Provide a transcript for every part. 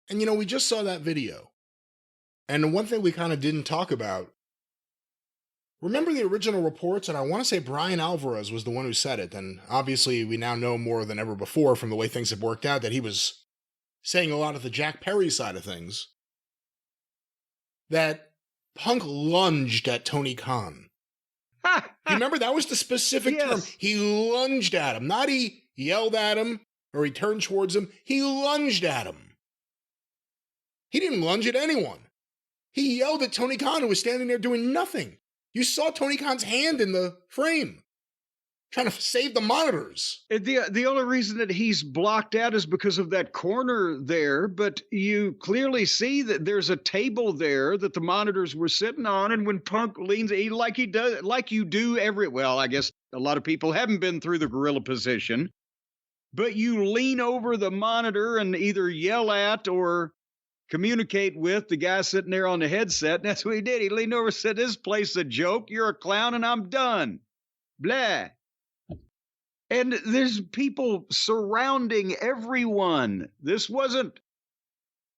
And, we just saw that video. And the one thing we kind of didn't talk about, remember the original reports? And I want to say Brian Alvarez was the one who said it. And obviously we now know more than ever before from the way things have worked out that he was saying a lot of the Jack Perry side of things. That Punk lunged at Tony Khan. You remember that was the specific term. He lunged at him. Not he yelled at him or he turned towards him. He lunged at him. He didn't lunge at anyone. He yelled at Tony Khan, who was standing there doing nothing. You saw Tony Khan's hand in the frame, trying to save the monitors. The only reason that he's blocked out is because of that corner there, but you clearly see that there's a table there that the monitors were sitting on, and when Punk leans, like you do I guess a lot of people haven't been through the gorilla position, but you lean over the monitor and either yell at or communicate with the guy sitting there on the headset. And that's what he did. He leaned over and said, "This place is a joke. You're a clown and I'm done." Blah. And there's people surrounding everyone. This wasn't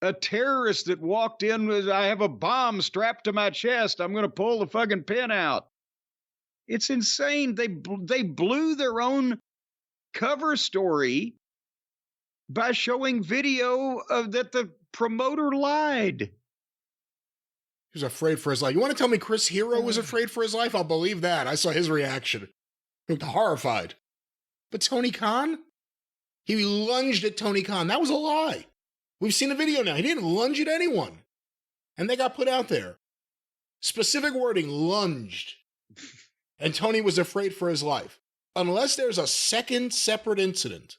a terrorist that walked in with, "I have a bomb strapped to my chest. I'm going to pull the fucking pin out." It's insane. They blew their own cover story by showing video of that the promoter lied. He was afraid for his life. You want to tell me Chris Hero was afraid for his life? I'll believe that. I saw his reaction. He looked horrified. But Tony Khan? He lunged at Tony Khan. That was a lie. We've seen the video now. He didn't lunge at anyone. And they got put out there. Specific wording, lunged. And Tony was afraid for his life. Unless there's a second separate incident.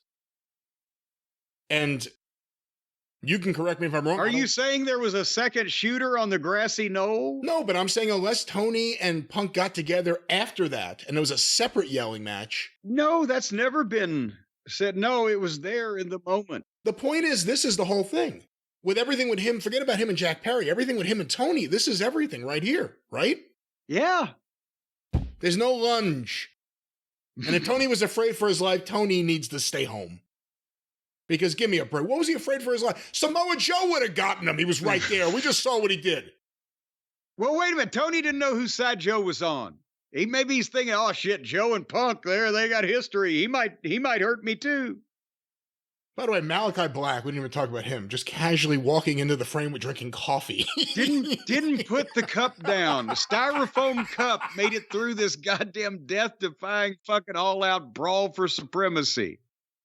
And you can correct me if I'm wrong. Are you saying there was a second shooter on the grassy knoll? No, but I'm saying unless Tony and Punk got together after that and there was a separate yelling match. No, that's never been said. No, it was there in the moment. The point is, this is the whole thing. With everything with him, forget about him and Jack Perry, everything with him and Tony, this is everything right here, right? Yeah. There's no lunge. And if Tony was afraid for his life, Tony needs to stay home. Because give me a break. What was he afraid for his life? Samoa Joe would have gotten him. He was right there. We just saw what he did. Well, wait a minute. Tony didn't know whose side Joe was on. Maybe he's thinking, "Oh shit, Joe and Punk there, they got history. He might hurt me too." By the way, Malachi Black, we didn't even talk about him, just casually walking into the frame with drinking coffee. didn't put the cup down. The styrofoam cup made it through this goddamn death-defying fucking all-out brawl for supremacy.